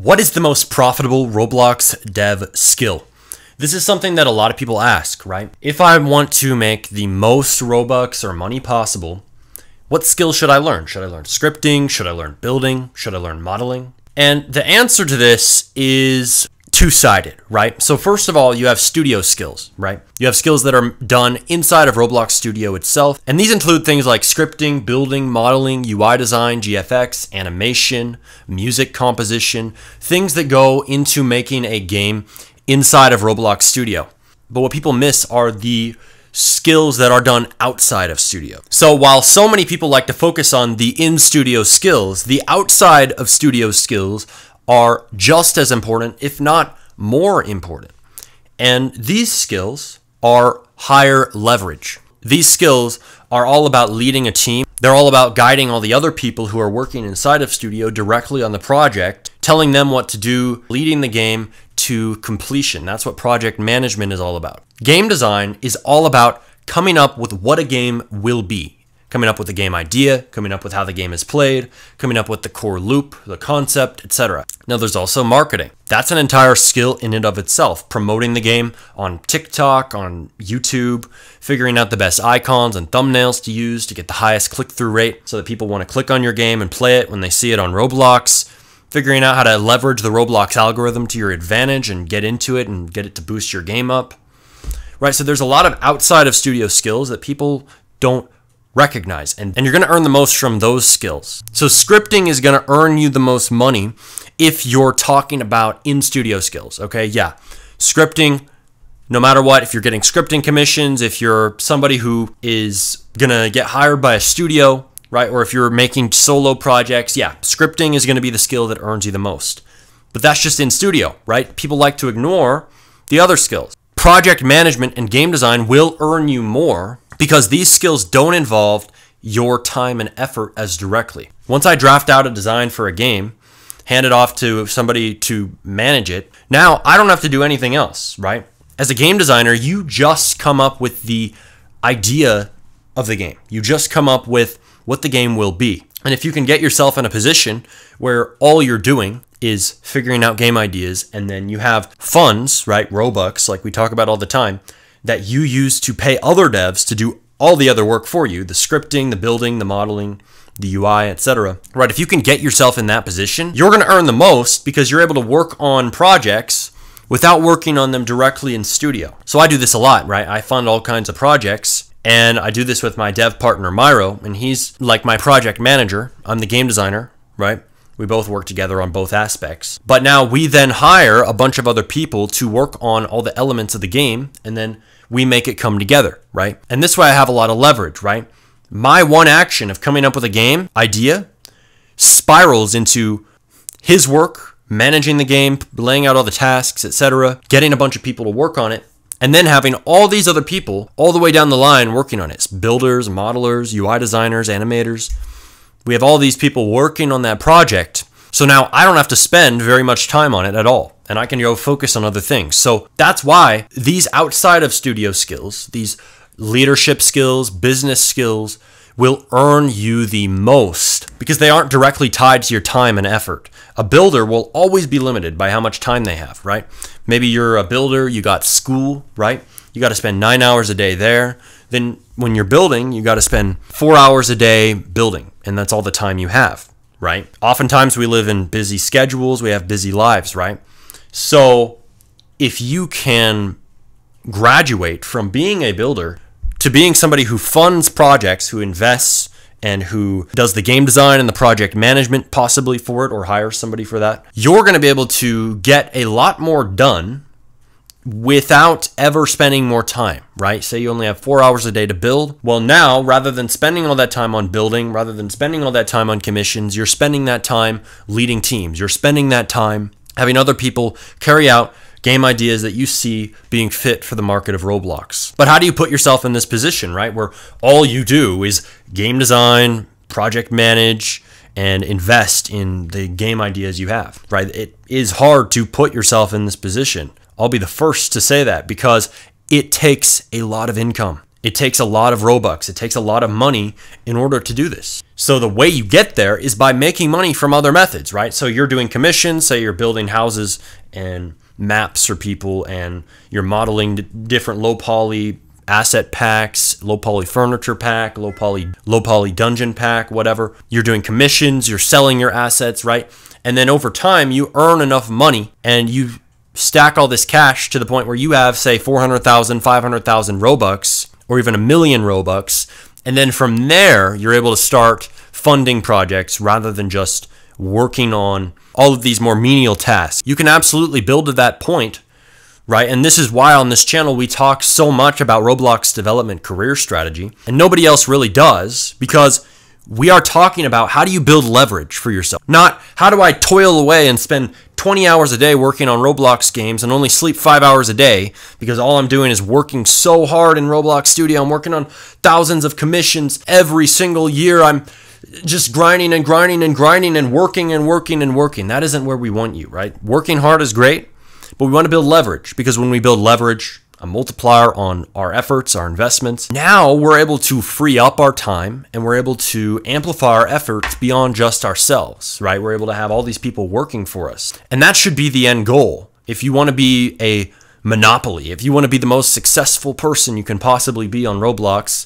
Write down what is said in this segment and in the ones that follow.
What is the most profitable Roblox dev skill? This is something that a lot of people ask, right? If I want to make the most Robux or money possible, what skill should I learn? Should I learn scripting? Should I learn building? Should I learn modeling? And the answer to this is two-sided, right? So first of all, you have studio skills, right? You have skills that are done inside of Roblox Studio itself. And these include things like scripting, building, modeling, UI design, GFX, animation, music composition, things that go into making a game inside of Roblox Studio. But what people miss are the skills that are done outside of Studio. So while so many people like to focus on the in-studio skills, the outside of Studio skills are just as important, if not more important. And these skills are higher leverage. These skills are all about leading a team. They're all about guiding all the other people who are working inside of Studio directly on the project, telling them what to do, leading the game to completion. That's what project management is all about. Game design is all about coming up with what a game will be. Coming up with a game idea, coming up with how the game is played, coming up with the core loop, the concept, etc. Now there's also marketing. That's an entire skill in and of itself. Promoting the game on TikTok, on YouTube, figuring out the best icons and thumbnails to use to get the highest click-through rate so that people want to click on your game and play it when they see it on Roblox. Figuring out how to leverage the Roblox algorithm to your advantage and get into it and get it to boost your game up. Right, so there's a lot of outside of Studio skills that people don't recognize, and you're going to earn the most from those skills. So scripting is going to earn you the most money if you're talking about in-studio skills, okay? Yeah, scripting, no matter what, if you're getting scripting commissions, if you're somebody who is going to get hired by a studio, right, or if you're making solo projects, yeah, scripting is going to be the skill that earns you the most. But that's just in Studio, right? People like to ignore the other skills. Project management and game design will earn you more because these skills don't involve your time and effort as directly. Once I draft out a design for a game, hand it off to somebody to manage it, now I don't have to do anything else, right? As a game designer, you just come up with the idea of the game. You just come up with what the game will be. And if you can get yourself in a position where all you're doing is figuring out game ideas, and then you have funds, right, Robux, like we talk about all the time, that you use to pay other devs to do all the other work for you, the scripting, the building, the modeling, the UI, etc. Right, if you can get yourself in that position, you're going to earn the most because you're able to work on projects without working on them directly in Studio. So I do this a lot, right? I fund all kinds of projects, and I do this with my dev partner, Myro, and he's like my project manager. I'm the game designer, right? We both work together on both aspects. But now we then hire a bunch of other people to work on all the elements of the game, and then we make it come together, right? And this way I have a lot of leverage, right? My one action of coming up with a game idea spirals into his work, managing the game, laying out all the tasks, etc., getting a bunch of people to work on it, and then having all these other people all the way down the line working on it. Builders, modelers, UI designers, animators. We have all these people working on that project. So now I don't have to spend very much time on it at all. And I can go focus on other things. So that's why these outside of Studio skills, these leadership skills, business skills, will earn you the most because they aren't directly tied to your time and effort. A builder will always be limited by how much time they have, right? Maybe you're a builder, you got school, right? You got to spend 9 hours a day there. Then when you're building, you got to spend 4 hours a day building, and that's all the time you have, right? Oftentimes we live in busy schedules, we have busy lives, right? So if you can graduate from being a builder to being somebody who funds projects, who invests, and who does the game design and the project management possibly for it, or hires somebody for that, you're going to be able to get a lot more done without ever spending more time, right? Say you only have 4 hours a day to build. Well, now, rather than spending all that time on building, rather than spending all that time on commissions, you're spending that time leading teams. You're spending that time having other people carry out game ideas that you see being fit for the market of Roblox. But how do you put yourself in this position, right? Where all you do is game design, project manage, and invest in the game ideas you have, right? It is hard to put yourself in this position. I'll be the first to say that because it takes a lot of income. It takes a lot of Robux. It takes a lot of money in order to do this. So the way you get there is by making money from other methods, right? So you're doing commissions, say you're building houses and maps for people, and you're modeling different low poly asset packs, low poly furniture pack, low poly dungeon pack, whatever. You're doing commissions, you're selling your assets, right? And then over time, you earn enough money and you stack all this cash to the point where you have, say, 400,000, 500,000 Robux, or even 1,000,000 Robux. And then from there, you're able to start funding projects rather than just working on all of these more menial tasks. You can absolutely build to that point, right? And this is why on this channel, we talk so much about Roblox development career strategy, and nobody else really does, because we are talking about how do you build leverage for yourself, not how do I toil away and spend 20 hours a day working on Roblox games and only sleep 5 hours a day because all I'm doing is working so hard in Roblox Studio. I'm working on thousands of commissions every single year. I'm just grinding and grinding and grinding and working and working and working. That isn't where we want you, right? Working hard is great, but we want to build leverage, because when we build leverage, a multiplier on our efforts, our investments, now we're able to free up our time and we're able to amplify our efforts beyond just ourselves, right? We're able to have all these people working for us. And that should be the end goal. If you want to be a monopoly, if you want to be the most successful person you can possibly be on Roblox,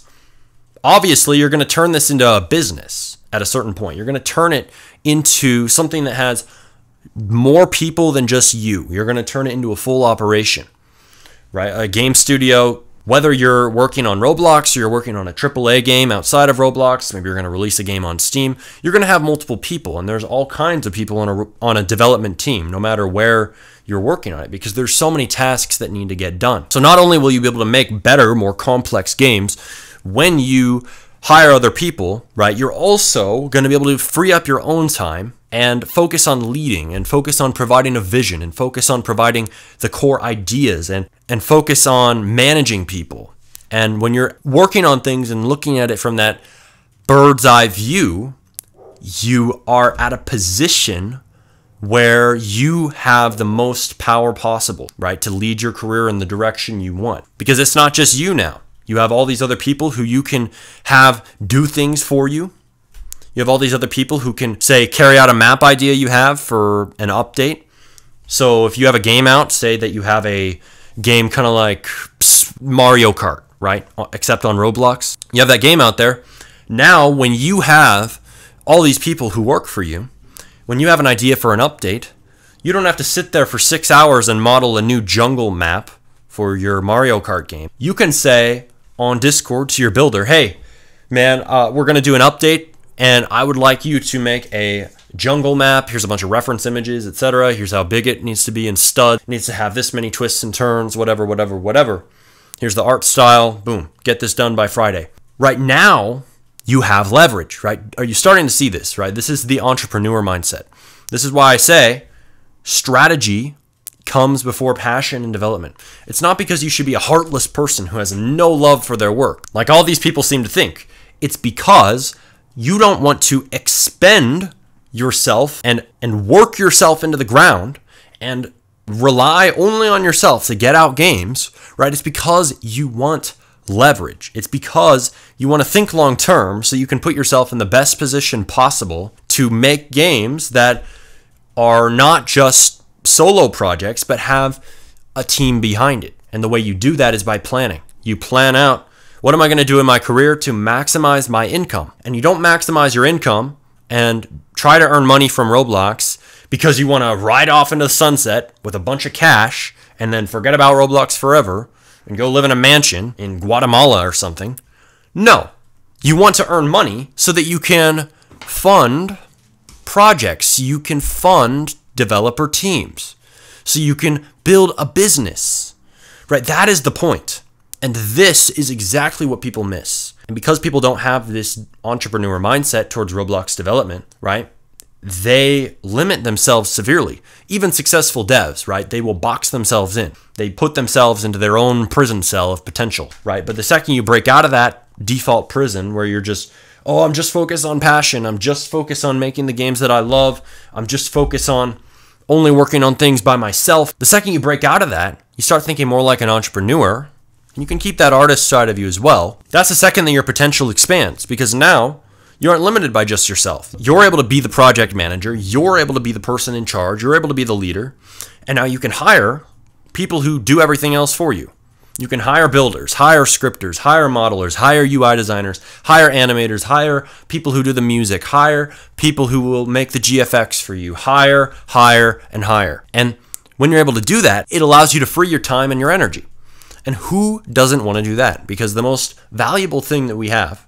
obviously you're going to turn this into a business at a certain point. You're going to turn it into something that has more people than just you. You're going to turn it into a full operation. Right? A game studio, whether you're working on Roblox or you're working on a AAA game outside of Roblox, maybe you're going to release a game on Steam, you're going to have multiple people, and there's all kinds of people on a development team, no matter where you're working on it, because there's so many tasks that need to get done. So not only will you be able to make better, more complex games when you hire other people, right? You're also going to be able to free up your own time and focus on leading, and focus on providing a vision, and focus on providing the core ideas, and focus on managing people. And when you're working on things and looking at it from that bird's eye view, you are at a position where you have the most power possible, right? To lead your career in the direction you want. Because it's not just you now. You have all these other people who you can have do things for you. You have all these other people who can, say, carry out a map idea you have for an update. So if you have a game out, say that you have a game kind of like Mario Kart, right? Except on Roblox. You have that game out there. Now, when you have all these people who work for you, when you have an idea for an update, you don't have to sit there for 6 hours and model a new jungle map for your Mario Kart game. You can say on Discord to your builder, hey, man, we're going to do an update, and I would like you to make a jungle map. Here's a bunch of reference images, etc. Here's how big it needs to be in stud. It needs to have this many twists and turns, whatever, whatever, whatever. Here's the art style. Boom. Get this done by Friday. Right now, you have leverage, right? Are you starting to see this, right? This is the entrepreneur mindset. This is why I say strategy comes before passion and development. It's not because you should be a heartless person who has no love for their work, like all these people seem to think. It's because you don't want to expend yourself and work yourself into the ground and rely only on yourself to get out games, right? It's because you want leverage. It's because you want to think long term so you can put yourself in the best position possible to make games that are not just solo projects, but have a team behind it. And the way you do that is by planning. You plan out, what am I going to do in my career to maximize my income? And you don't maximize your income and try to earn money from Roblox because you want to ride off into the sunset with a bunch of cash and then forget about Roblox forever and go live in a mansion in Guatemala or something. No, you want to earn money so that you can fund projects, you can fund developer teams, so you can build a business, right? That is the point. And this is exactly what people miss. And because people don't have this entrepreneur mindset towards Roblox development, right? They limit themselves severely. Even successful devs, right? They will box themselves in. They put themselves into their own prison cell of potential, right? But the second you break out of that default prison where you're just, oh, I'm just focused on passion. I'm just focused on making the games that I love. I'm just focused on only working on things by myself. The second you break out of that, you start thinking more like an entrepreneur, You can keep that artist side of you as well. That's the second that your potential expands, because now you aren't limited by just yourself. You're able to be the project manager. You're able to be the person in charge. You're able to be the leader. And now you can hire people who do everything else for you. You can hire builders, hire scripters, hire modelers, hire UI designers, hire animators, hire people who do the music, hire people who will make the GFX for you, hire, and hire. And when you're able to do that, it allows you to free your time and your energy. And who doesn't want to do that? Because the most valuable thing that we have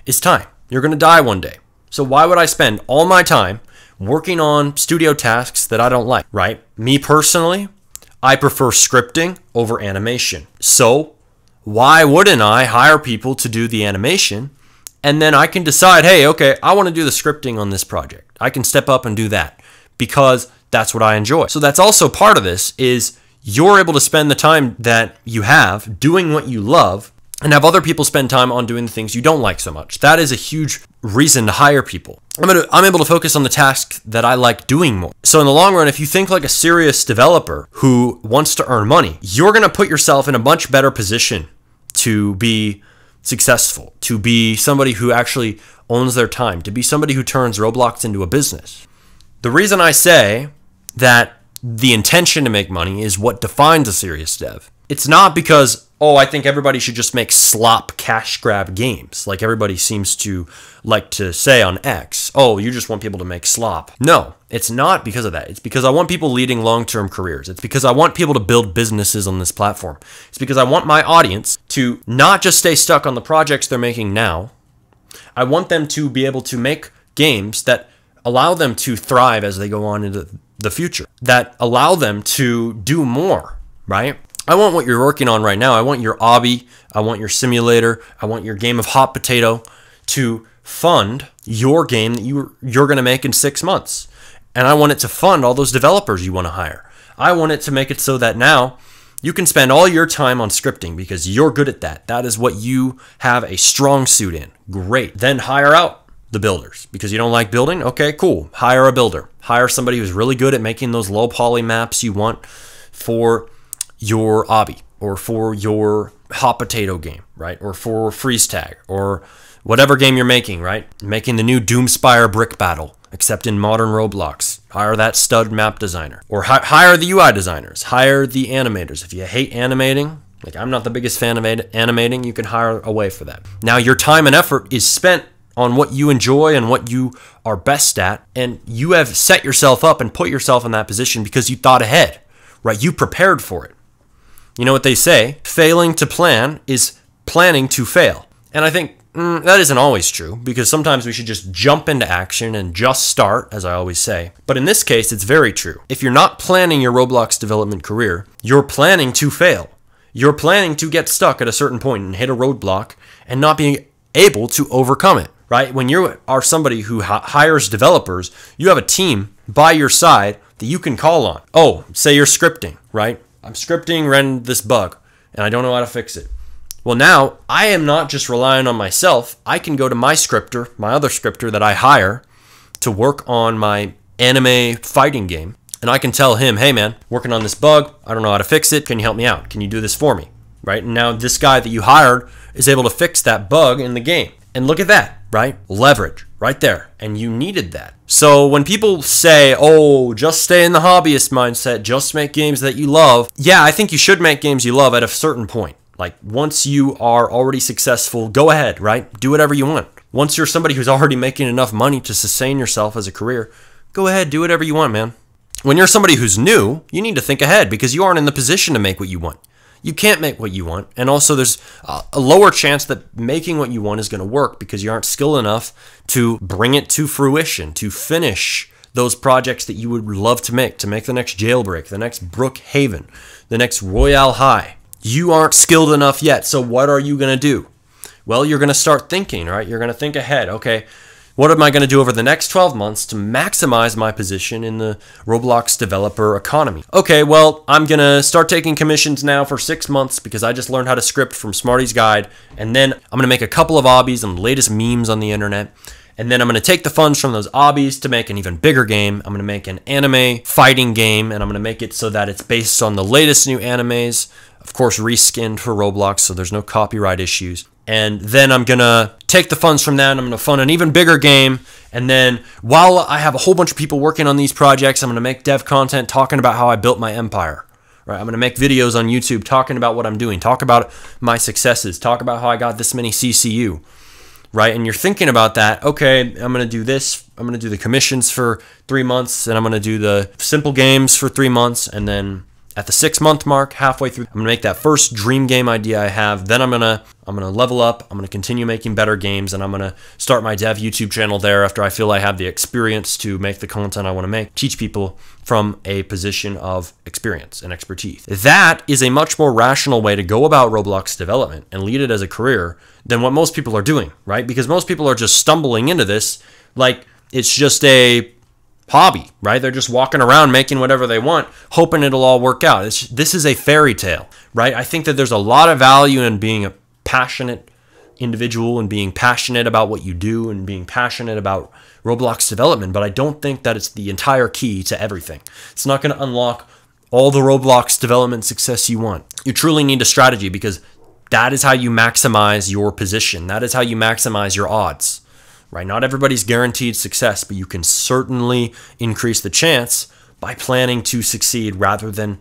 is time. You're going to die one day. So why would I spend all my time working on studio tasks that I don't like, right? Me personally, I prefer scripting over animation. So why wouldn't I hire people to do the animation, and then I can decide, hey, okay, I want to do the scripting on this project. I can step up and do that because that's what I enjoy. So that's also part of this, is you're able to spend the time that you have doing what you love and have other people spend time on doing the things you don't like so much. That is a huge reason to hire people. I'm able to focus on the tasks that I like doing more. So in the long run, if you think like a serious developer who wants to earn money, you're going to put yourself in a much better position to be successful, to be somebody who actually owns their time, to be somebody who turns Roblox into a business. The reason I say that the intention to make money is what defines a serious dev. It's not because, oh, I think everybody should just make slop cash grab games, like everybody seems to like to say on X. Oh, you just want people to make slop. No, it's not because of that. It's because I want people leading long-term careers. It's because I want people to build businesses on this platform. It's because I want my audience to not just stay stuck on the projects they're making now. I want them to be able to make games that allow them to thrive as they go on into the future, that allow them to do more, right? I want what you're working on right now. I want your obby, I want your simulator, I want your game of hot potato to fund your game that you're going to make in 6 months. And I want it to fund all those developers you want to hire. I want it to make it so that now you can spend all your time on scripting because you're good at that. That is what you have a strong suit in. Great. Then hire out the builders because you don't like building. Okay, cool. Hire a builder. Hire somebody who's really good at making those low poly maps you want for your obby or for your hot potato game, right? Or for freeze tag or whatever game you're making, right? Making the new Doomspire brick battle, except in modern Roblox. Hire that stud map designer or hire the UI designers, hire the animators. If you hate animating, like I'm not the biggest fan of animating, you can hire away for that. Now your time and effort is spent on what you enjoy and what you are best at, and you have set yourself up and put yourself in that position because you thought ahead, right? You prepared for it. You know what they say? Failing to plan is planning to fail. And I think that isn't always true because sometimes we should just jump into action and just start, as I always say. But in this case, it's very true. If you're not planning your Roblox development career, you're planning to fail. You're planning to get stuck at a certain point and hit a roadblock and not being able to overcome it, right? When you are somebody who hires developers, you have a team by your side that you can call on. Oh, say you're scripting, right? I'm scripting, ran this bug, and I don't know how to fix it. Well, now I am not just relying on myself. I can go to my scripter, my other scripter that I hire to work on my anime fighting game, and I can tell him, hey man, working on this bug, I don't know how to fix it. Can you help me out? Can you do this for me? Right? And now this guy that you hired is able to fix that bug in the game. And look at that, right? Leverage right there. And you needed that. So when people say, oh, just stay in the hobbyist mindset, just make games that you love. Yeah, I think you should make games you love at a certain point. Like once you are already successful, go ahead, right? Do whatever you want. Once you're somebody who's already making enough money to sustain yourself as a career, go ahead, do whatever you want, man. When you're somebody who's new, you need to think ahead because you aren't in the position to make what you want. You can't make what you want. And also there's a lower chance that making what you want is going to work because you aren't skilled enough to bring it to fruition, to finish those projects that you would love to make the next Jailbreak, the next Brookhaven, the next Royale High. You aren't skilled enough yet. So what are you going to do? Well, you're going to start thinking, right? You're going to think ahead. Okay, what am I going to do over the next 12 months to maximize my position in the Roblox developer economy? Okay, well, I'm going to start taking commissions now for 6 months because I just learned how to script from Smarty's Guide. And then I'm going to make a couple of obbies and the latest memes on the internet. And then I'm going to take the funds from those obbies to make an even bigger game. I'm going to make an anime fighting game, and I'm going to make it so that it's based on the latest new animes of course, reskinned for Roblox, so there's no copyright issues. And then I'm going to take the funds from that and I'm going to fund an even bigger game. And then while I have a whole bunch of people working on these projects, I'm going to make dev content talking about how I built my empire. Right? I'm going to make videos on YouTube talking about what I'm doing, talk about my successes, talk about how I got this many CCU. Right? And you're thinking about that, okay, I'm going to do this. I'm going to do the commissions for 3 months, and I'm going to do the simple games for 3 months, and then at the 6-month mark, halfway through, I'm gonna make that first dream game idea I have. Then I'm gonna level up. I'm gonna continue making better games, and I'm gonna start my dev YouTube channel there after I feel I have the experience to make the content I want to make. Teach people from a position of experience and expertise. That is a much more rational way to go about Roblox development and lead it as a career than what most people are doing, right? Because most people are just stumbling into this like it's just a hobby, right? They're just walking around making whatever they want, hoping it'll all work out. This is a fairy tale, right? I think that there's a lot of value in being a passionate individual and being passionate about what you do and being passionate about Roblox development, but I don't think that it's the entire key to everything. It's not going to unlock all the Roblox development success you want. You truly need a strategy because that is how you maximize your position. That is how you maximize your odds. Right? Not everybody's guaranteed success, but you can certainly increase the chance by planning to succeed rather than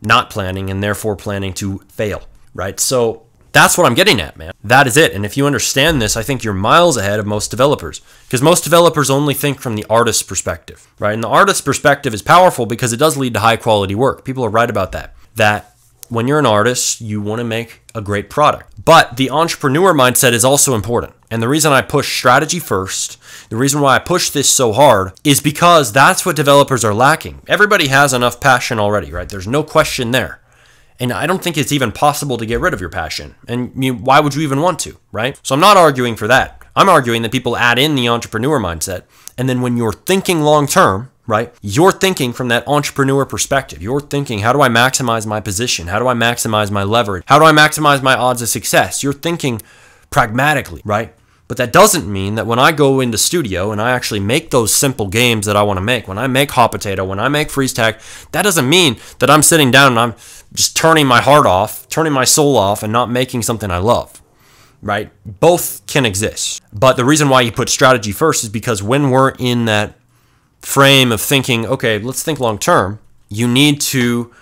not planning and therefore planning to fail, right? So that's what I'm getting at, man. That is it. And if you understand this, I think you're miles ahead of most developers because most developers only think from the artist's perspective, right? And the artist's perspective is powerful because it does lead to high quality work. People are right about that. That when you're an artist, you want to make a great product. But the entrepreneur mindset is also important. And the reason I push strategy first, the reason why I push this so hard is because that's what developers are lacking. Everybody has enough passion already, right? There's no question there. And I don't think it's even possible to get rid of your passion. And why would you even want to, right? So I'm not arguing for that. I'm arguing that people add in the entrepreneur mindset. And then when you're thinking long term, right? You're thinking from that entrepreneur perspective. You're thinking, how do I maximize my position? How do I maximize my leverage? How do I maximize my odds of success? You're thinking pragmatically, right? But that doesn't mean that when I go into studio and I actually make those simple games that I want to make, when I make Hot Potato, when I make Freeze Tag, that doesn't mean that I'm sitting down and I'm just turning my heart off, turning my soul off and not making something I love, right? Both can exist. But the reason why you put strategy first is because when we're in that frame of thinking, okay, let's think long term, you need to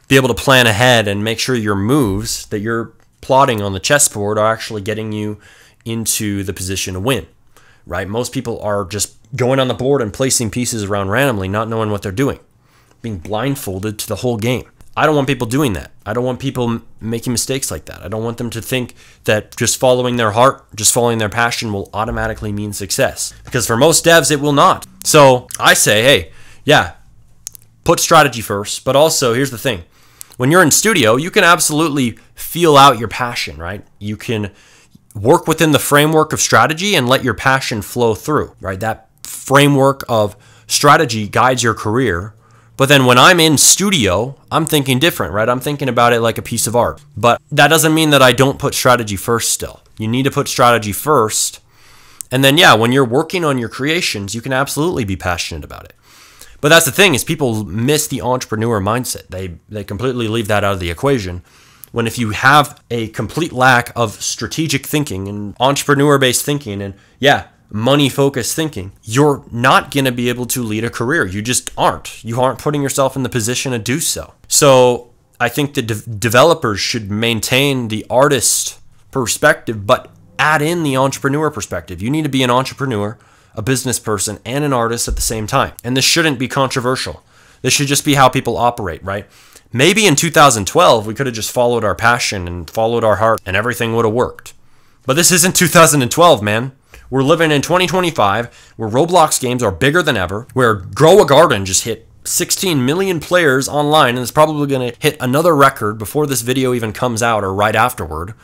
be able to plan ahead and make sure your moves that you're plotting on the chessboard are actually getting you into the position to win, right? Most people are just going on the board and placing pieces around randomly, not knowing what they're doing, being blindfolded to the whole game. I don't want people doing that. I don't want people making mistakes like that. I don't want them to think that just following their heart, just following their passion will automatically mean success. Because for most devs, it will not. So I say, hey, yeah, put strategy first. But also, here's the thing. When you're in studio, you can absolutely feel out your passion, right? You can work within the framework of strategy and let your passion flow through, right? That framework of strategy guides your career. But then when I'm in studio, I'm thinking different, right? I'm thinking about it like a piece of art. But that doesn't mean that I don't put strategy first still. You need to put strategy first. And then, yeah, when you're working on your creations, you can absolutely be passionate about it. But that's the thing is people miss the entrepreneur mindset. They completely leave that out of the equation. When if you have a complete lack of strategic thinking and entrepreneur-based thinking and, yeah, money-focused thinking, you're not going to be able to lead a career. You just aren't. You aren't putting yourself in the position to do so. So I think the developers should maintain the artist perspective, but add in the entrepreneur perspective. You need to be an entrepreneur, a business person, and an artist at the same time. And this shouldn't be controversial. This should just be how people operate, right? Maybe in 2012, we could have just followed our passion and followed our heart and everything would have worked. But this isn't 2012, man. We're living in 2025 where Roblox games are bigger than ever, where Grow a Garden just hit 16 million players online and is probably going to hit another record before this video even comes out or right afterward.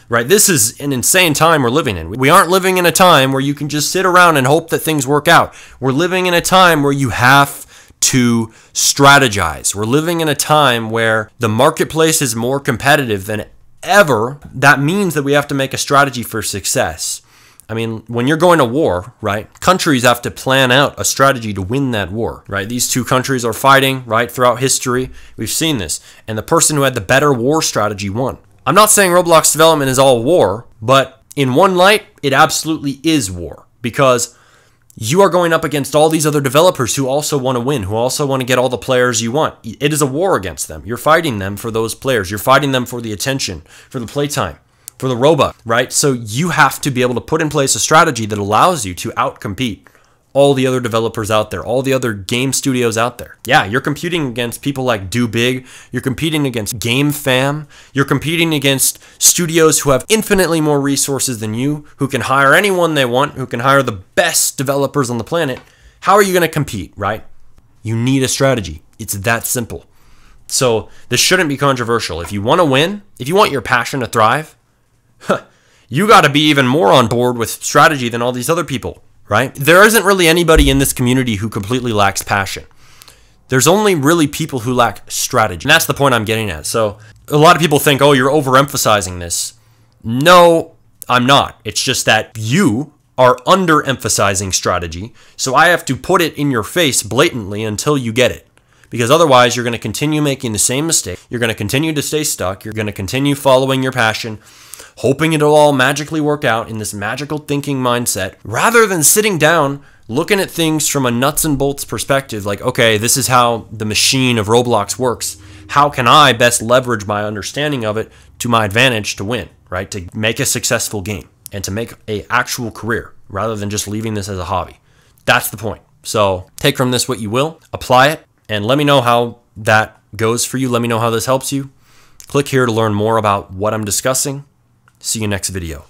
Right? This is an insane time we're living in. We aren't living in a time where you can just sit around and hope that things work out. We're living in a time where you have to strategize. We're living in a time where the marketplace is more competitive than ever. That means that we have to make a strategy for success. I mean, when you're going to war, right, countries have to plan out a strategy to win that war, right? These two countries are fighting, right, throughout history. We've seen this. And the person who had the better war strategy won. I'm not saying Roblox development is all war, but in one light, it absolutely is war, because you are going up against all these other developers who also want to win, who also want to get all the players you want. It is a war against them. You're fighting them for those players. You're fighting them for the attention, for the playtime, for the ROBUX, right? So you have to be able to put in place a strategy that allows you to outcompete all the other developers out there, all the other game studios out there. Yeah, you're competing against people like Do Big. You're competing against Game Fam. You're competing against studios who have infinitely more resources than you, who can hire anyone they want, who can hire the best developers on the planet. How are you going to compete, right? You need a strategy. It's that simple. So this shouldn't be controversial. If you want to win, if you want your passion to thrive, you got to be even more on board with strategy than all these other people. Right? There isn't really anybody in this community who completely lacks passion. There's only really people who lack strategy. And that's the point I'm getting at. So a lot of people think, oh, you're overemphasizing this. No, I'm not. It's just that you are underemphasizing strategy. So I have to put it in your face blatantly until you get it. Because otherwise, you're going to continue making the same mistake. You're going to continue to stay stuck. You're going to continue following your passion, hoping it'll all magically work out in this magical thinking mindset, rather than sitting down, looking at things from a nuts and bolts perspective, like, okay, this is how the machine of Roblox works. How can I best leverage my understanding of it to my advantage to win, right? To make a successful game and to make an actual career, rather than just leaving this as a hobby. That's the point. So take from this what you will, apply it, and let me know how that goes for you. Let me know how this helps you. Click here to learn more about what I'm discussing. See you next video.